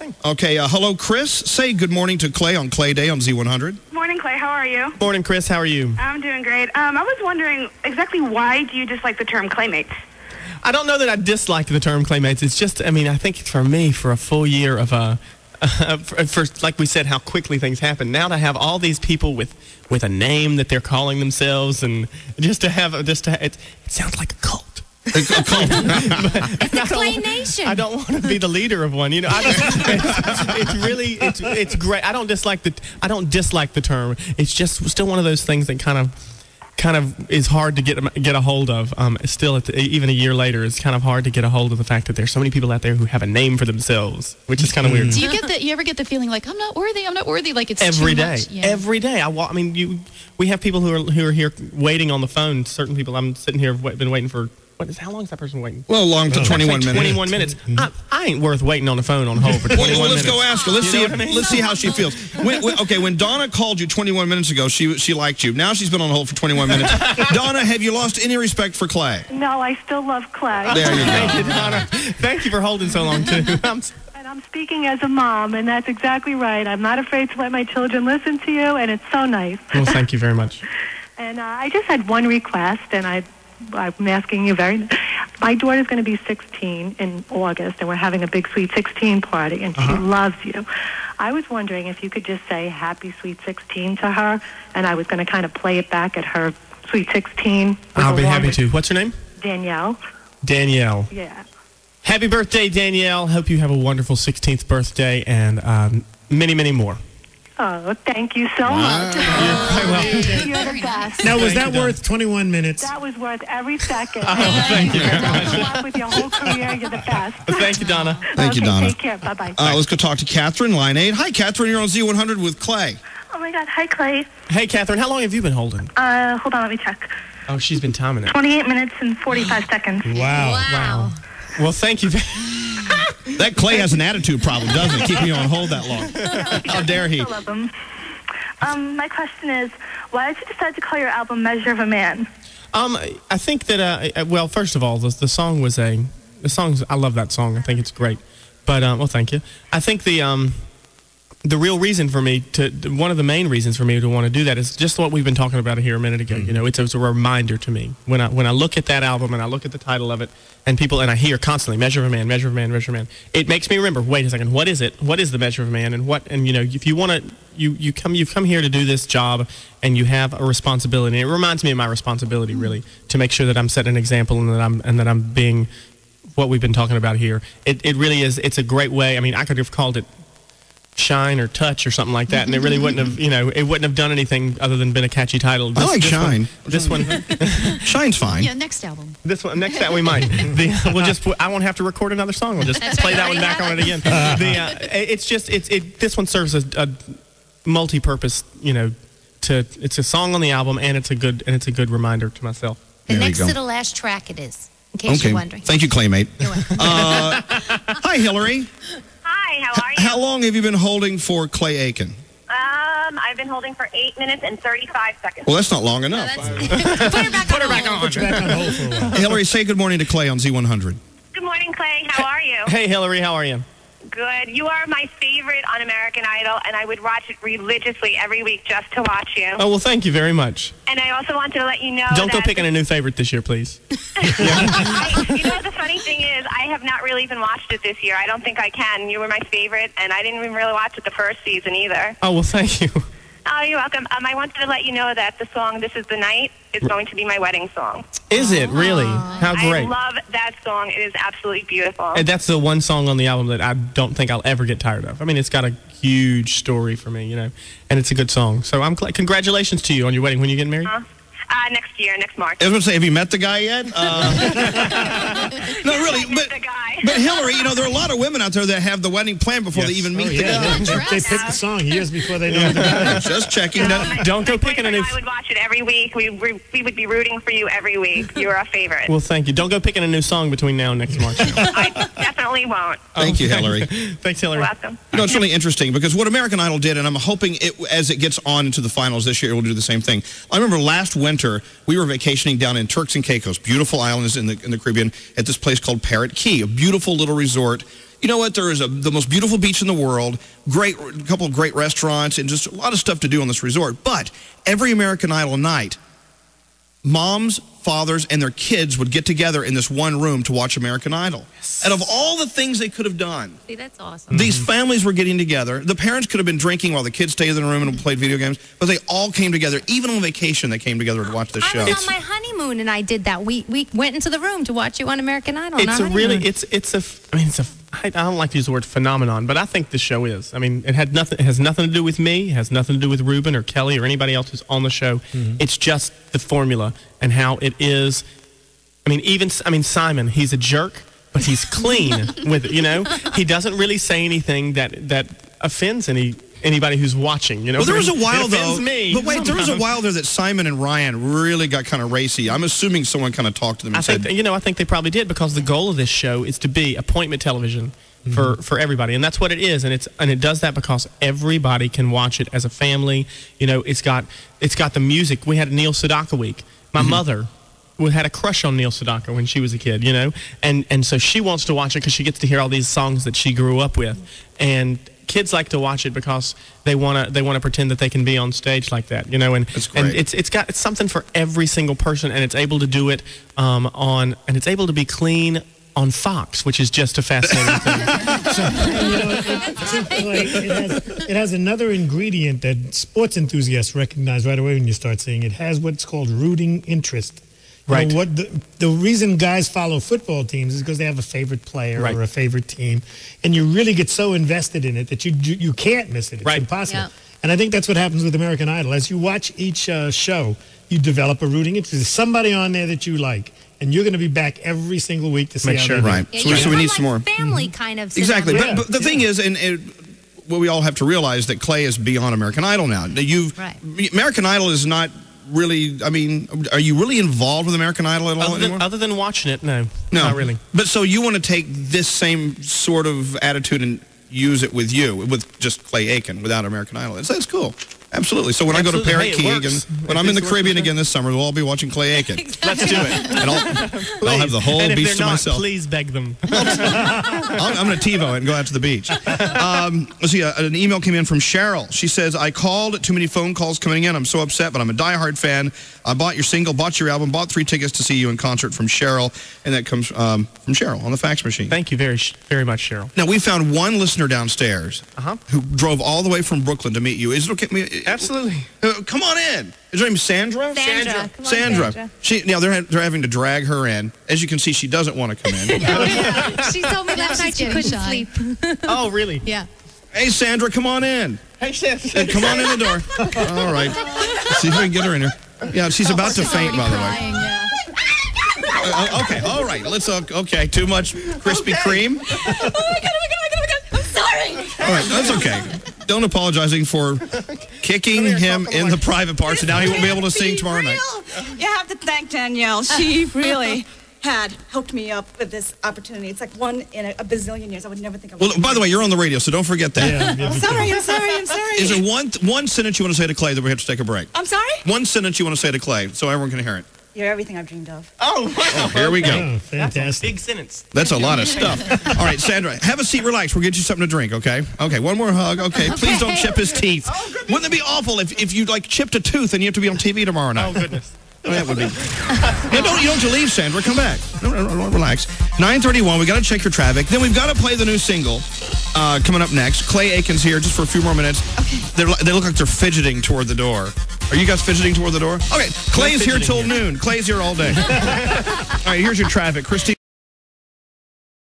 Okay. Okay, hello, Chris. Say good morning to Clay on Clay Day on Z100. Morning, Clay. How are you? Morning, Chris. How are you? I'm doing great. I was wondering exactly why do you dislike the term Claymates? I don't know that I dislike the term Claymates. It's just, I mean, I think for me, for a full year of for like we said, how quickly things happen. Now to have all these people with a name that they're calling themselves, and just to have it sounds like a cult. It's a Clay Nation. I don't want to be the leader of one. You know, it's great. I don't dislike the term. It's just still one of those things that kind of is hard to get a hold of. Still, even a year later, it's kind of hard to get a hold of the fact that there's so many people out there who have a name for themselves, which is kind of weird. Do you ever get the feeling like I'm not worthy, like it's every too day, much? Yeah. every day? I mean, we have people who are here waiting on the phone. Certain people, I'm sitting here, been waiting for. How long is that person waiting? Well, long to 21 minutes. 21 minutes. I ain't worth waiting on the phone on hold for 21 minutes. Let's go ask her. Let's see how she feels. When Donna called you 21 minutes ago, she liked you. Now she's been on hold for 21 minutes. Donna, have you lost any respect for Clay? No, I still love Clay. There you go. Thank you, Donna. Thank you for holding so long, too. And I'm speaking as a mom, and that's exactly right. I'm not afraid to let my children listen to you, and it's so nice. Well, thank you very much. And I just had one request, and I'm asking you my daughter's going to be 16 in August, and we're having a big Sweet 16 party, and she loves you. I was wondering if you could just say Happy Sweet 16 to her, and I was going to kind of play it back at her Sweet 16. I'll be happy to. What's her name? Danielle. Danielle. Yeah. Happy birthday, Danielle. Hope you have a wonderful 16th birthday and many, many more. Oh, thank you so much. You're the best. Now, was that worth 21 minutes? That was worth every second. Oh, thank you very much. Good luck with your whole career. You're the best. Thank you, Donna. Thank you, Donna. Take care. Bye-bye. Let's go talk to Catherine, line 8. Hi, Catherine. You're on Z100 with Clay. Oh, my God. Hi, Clay. Hey, Catherine. How long have you been holding? Hold on. Let me check. Oh, she's been timing it. 28 minutes and 45 seconds. Wow. Well, thank you. That Clay has an attitude problem, doesn't it? Keeping you on hold that long. How dare he? I love him. My question is, why did you decide to call your album Measure of a Man? I think that, well, first of all, the song was I love that song. I think it's great. But, well, thank you. I think the real reason for me one of the main reasons for me to want to do that is just what we've been talking about here a minute ago. You know, it's a reminder to me when I look at that album and I look at the title of it and I hear constantly Measure of a Man, Measure of a Man, Measure of a Man. It makes me remember, wait a second, what is it? What is the measure of a man? And you know, if you want to, you've come here to do this job and you have a responsibility. And it reminds me of my responsibility really to make sure that I'm setting an example and that I'm being what we've been talking about here. It really is. It's a great way. I mean, I could have called it Shine or Touch or something like that, and it really wouldn't have, you know, it wouldn't have done anything other than been a catchy title. I like Shine. This one, Shine's fine. Yeah, next album. This one, next that we might. I won't have to record another song. We'll just play that one back on it again. This one serves a multi-purpose, you know, it's a song on the album and it's a good reminder to myself. The next to the last track it is, in case you're wondering. Thank you, Claymate. You're welcome. Hi, Hillary. Hi, how are you? How long have you been holding for Clay Aiken? I've been holding for 8 minutes and 35 seconds. Well, that's not long enough. Put her back on. Put you back on hold for a while. Hillary, say good morning to Clay on Z100. Good morning, Clay. How are you? Hey, Hillary, how are you? Good. You are my favorite on American Idol, and I would watch it religiously every week just to watch you. Oh, well, thank you very much. And I also wanted to let you know Don't go picking a new favorite this year, please. You know, the funny thing is, I have not really even watched it this year. I don't think I can. You were my favorite, and I didn't even really watch it the first season either. Oh, well, thank you. Oh, you're welcome. I wanted to let you know that the song This Is the Night is going to be my wedding song. Is it really? How great. I love that song. It is absolutely beautiful. And that's the one song on the album that I don't think I'll ever get tired of. I mean, it's got a huge story for me, you know, and it's a good song. So I'm glad. Congratulations to you on your wedding. When you getting married? Next year, next March. I was going to say, have you met the guy yet? No, really. But Hillary, you know, there are a lot of women out there that have the wedding planned before they even meet the guy. They pick the song years before they know the guy. Just checking. Don't go picking a new... I would watch it every week. We would be rooting for you every week. You're a favorite. Well, thank you. Don't go picking a new song between now and next March. I definitely won't. Thank you, Hillary. Thanks, Hillary. You're welcome. You know, it's really interesting because what American Idol did, and I'm hoping as it gets on into the finals this year, it will do the same thing. I remember last winter, we were vacationing down in Turks and Caicos, beautiful islands in the Caribbean, at this place called Parrot Key, a beautiful little resort. you know what, there is the most beautiful beach in the world, a couple of great restaurants, and just a lot of stuff to do on this resort. But every American Idol night, moms, fathers, and their kids would get together in this one room to watch American Idol. Yes. And of all the things they could have done, see, that's awesome. These families were getting together. The parents could have been drinking while the kids stayed in the room and played video games, but they all came together. Even on vacation, they came together to watch this show. I was on my honeymoon, and I did that. We went into the room to watch you on American Idol. I don't like to use the word phenomenon, but I think the show is. I mean, it has nothing to do with me. It has nothing to do with Ruben or Kelly or anybody else who's on the show. It's just the formula and how it is. I mean, Simon, he's a jerk, but he's clean with it, you know? He doesn't really say anything that offends anybody who's watching, you know? Well, there was a while, though. Me, but wait, there was a while there that Simon and Ryan really got kind of racy. I'm assuming someone kind of talked to them and said... I think they probably did, because the goal of this show is to be appointment television for everybody, and that's what it is, and it does that because everybody can watch it as a family. You know, it's got the music. We had a Neil Sedaka week. My mother had a crush on Neil Sedaka when she was a kid, you know, and so she wants to watch it because she gets to hear all these songs that she grew up with, and kids like to watch it because they want to pretend that they can be on stage like that, you know, and it's something for every single person, and it's able to do it and it's able to be clean on Fox, which is just a fascinating thing. So, it has another ingredient that sports enthusiasts recognize right away when you start seeing it. It has what's called rooting interest. You know, what the reason guys follow football teams is because they have a favorite player or a favorite team, and you really get so invested in it that you can't miss it. It's impossible. Yeah. And I think that's what happens with American Idol. As you watch each show, you develop a rooting interest. There's somebody on there that you like, and you're going to be back every single week to see how they do. Right. Yeah, so we need some more. Family kind of. Exactly. But the thing is, what we all have to realize that Clay is beyond American Idol now. American Idol is not really, I mean, are you really involved with American Idol at all anymore? Other than watching it, no, not really. But so you want to take this same sort of attitude and use it with just Clay Aiken without American Idol. That's cool. Absolutely. So when I go to Parrot Key, when I'm in the Caribbean again this summer, we'll all be watching Clay Aiken. Let's do it. And I'll have the whole beach to myself. Please beg them. I'm going to TiVo it and go out to the beach. Let's see, an email came in from Cheryl. She says, I called, too many phone calls coming in. I'm so upset, but I'm a diehard fan. I bought your single, bought your album, bought 3 tickets to see you in concert from Cheryl. And that comes from Cheryl on the fax machine. Thank you very, very much, Cheryl. Now, we found one listener downstairs who drove all the way from Brooklyn to meet you. Is it okay? Absolutely. Come on in. Is her name Sandra? Sandra. Sandra. They're having to drag her in. As you can see, she doesn't want to come in. She told me last night she couldn't sleep. Oh, really? Yeah. Hey, Sandra, come on in. Hey, Sandra. Come on in the door. All right. Let's see if we can get her in here. Yeah, she's about to faint, by the way. Yeah. Okay, all right. Okay, too much Krispy Kreme? Oh, my God. I'm sorry. All right, that's okay. Don't apologizing for kicking him in the private parts, and now he won't be able to sing tomorrow night. You have to thank Danielle. She really had hooked me up with this opportunity. It's like one in a bazillion years. I would never think of it. Well, by the way, you're on the radio, so don't forget that. Yeah, I'm sorry. Is there one sentence you want to say to Clay that we have to take a break? I'm sorry? One sentence you want to say to Clay so everyone can hear it. You're everything I've dreamed of. Oh, wow. Oh, here we go. Oh, fantastic. That's a big sentence. That's a lot of stuff. All right, Sandra, have a seat, relax. We'll get you something to drink, okay? Okay, one more hug. Okay, please don't chip his teeth. Wouldn't it be awful if you, chipped a tooth and you have to be on TV tomorrow night? Oh, goodness. That would be. You don't have to leave, Sandra. Come back. No, relax. 9:31. We got to check your traffic. Then we've got to play the new single coming up next. Clay Aiken's here just for a few more minutes. Okay. They look like they're fidgeting toward the door. Are you guys fidgeting toward the door? Okay. Clay's here till noon. Clay's here all day. All right. Here's your traffic, Christine.